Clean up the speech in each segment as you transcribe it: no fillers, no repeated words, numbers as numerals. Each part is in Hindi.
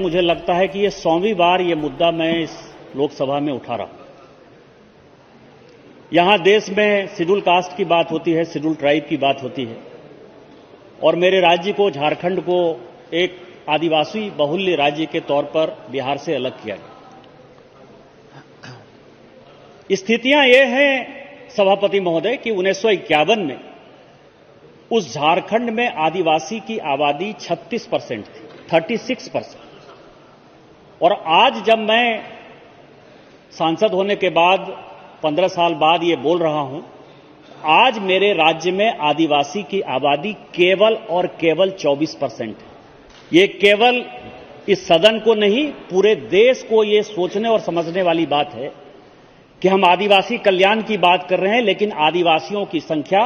मुझे लगता है कि ये 100वीं बार ये मुद्दा मैं इस लोकसभा में उठा रहा हूं। यहां देश में शेड्यूल कास्ट की बात होती है, शेड्यूल ट्राइब की बात होती है, और मेरे राज्य को, झारखंड को, एक आदिवासी बहुल्य राज्य के तौर पर बिहार से अलग किया गया। स्थितियां ये हैं सभापति महोदय कि 1951 में उस झारखंड में आदिवासी की आबादी 36% थी, 36%। और आज जब मैं सांसद होने के बाद 15 साल बाद ये बोल रहा हूं, आज मेरे राज्य में आदिवासी की आबादी केवल और केवल 24% है। ये केवल इस सदन को नहीं, पूरे देश को ये सोचने और समझने वाली बात है कि हम आदिवासी कल्याण की बात कर रहे हैं, लेकिन आदिवासियों की संख्या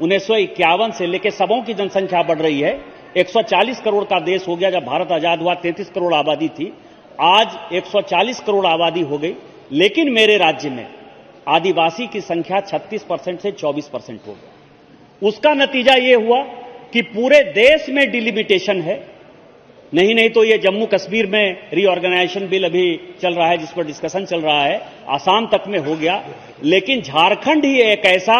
1951 से लेकर सबों की जनसंख्या बढ़ रही है। 140 करोड़ का देश हो गया। जब भारत आजाद हुआ 33 करोड़ आबादी थी, आज 140 करोड़ आबादी हो गई, लेकिन मेरे राज्य में आदिवासी की संख्या 36% से 24% हो गई। उसका नतीजा यह हुआ कि पूरे देश में डिलिमिटेशन है। नहीं तो ये जम्मू कश्मीर में रीऑर्गेनाइजेशन बिल अभी चल रहा है, जिस पर डिस्कशन चल रहा है, आसाम तक में हो गया, लेकिन झारखंड ही एक ऐसा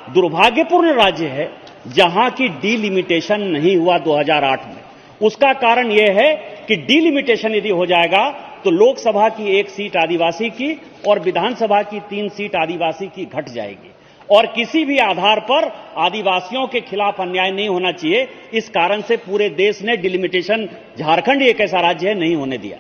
दुर्भाग्यपूर्ण राज्य है जहां की डिलिमिटेशन नहीं हुआ 2008 में। उसका कारण यह है कि डिलिमिटेशन यदि हो जाएगा तो लोकसभा की 1 सीट आदिवासी की और विधानसभा की 3 सीट आदिवासी की घट जाएगी, और किसी भी आधार पर आदिवासियों के खिलाफ अन्याय नहीं होना चाहिए। इस कारण से पूरे देश ने डिलिमिटेशन, झारखंड एक ऐसा राज्य है, नहीं होने दिया।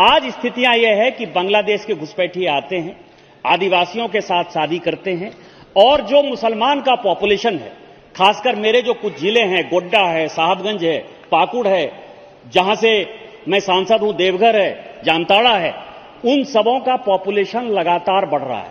आज स्थितियां यह है कि बांग्लादेश के घुसपैठिए आते हैं, आदिवासियों के साथ शादी करते हैं, और जो मुसलमान का पॉपुलेशन है, खासकर मेरे जो कुछ जिले हैं, गोड्डा है, साहबगंज है, पाकुड़ है, जहां से मैं सांसद हूं, देवघर है, जामताड़ा है, उन सबों का पॉपुलेशन लगातार बढ़ रहा है।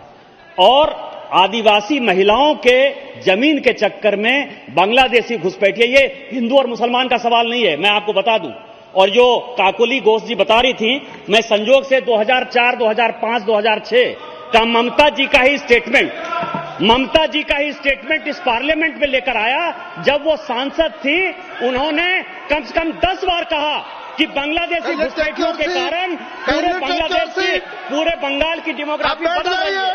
और आदिवासी महिलाओं के जमीन के चक्कर में बांग्लादेशी घुसपैठिए, ये हिंदू और मुसलमान का सवाल नहीं है, मैं आपको बता दूं। और जो काकोली घोष जी बता रही थी, मैं संजोग से 2004, 2005, 2006 का ममता जी का ही स्टेटमेंट इस पार्लियामेंट में लेकर आया। जब वो सांसद थी, उन्होंने कम से कम 10 बार कहा कि बांग्लादेशी घुसपैठियों के कारण पूरे बांग्लादेश की, पूरे बंगाल की डेमोग्राफी बदल रही है।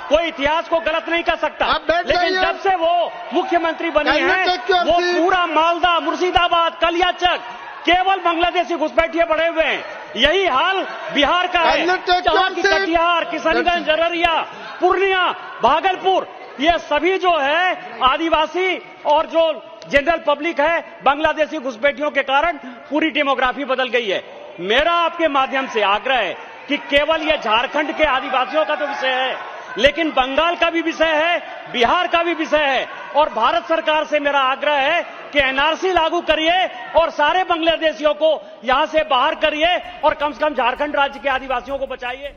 कोई इतिहास को गलत नहीं कर सकता, लेकिन जब से वो मुख्यमंत्री बनी है, वो पूरा मालदा, मुर्शिदाबाद, कलियाचक केवल बांग्लादेशी घुसपैठिए बढ़े हुए हैं। यही हाल बिहार का है, जहां की कटिहार, किशनगंज, अररिया, पूर्णिया, भागलपुर, ये सभी जो है आदिवासी और जो जनरल पब्लिक है, बांग्लादेशी घुसपैठियों के कारण पूरी डेमोग्राफी बदल गई है। मेरा आपके माध्यम से आग्रह है कि केवल ये झारखंड के आदिवासियों का तो विषय है, लेकिन बंगाल का भी विषय है, बिहार का भी विषय है, और भारत सरकार से मेरा आग्रह है कि एनआरसी लागू करिए और सारे बांग्लादेशियों को यहां से बाहर करिए और कम से कम झारखंड राज्य के आदिवासियों को बचाइए।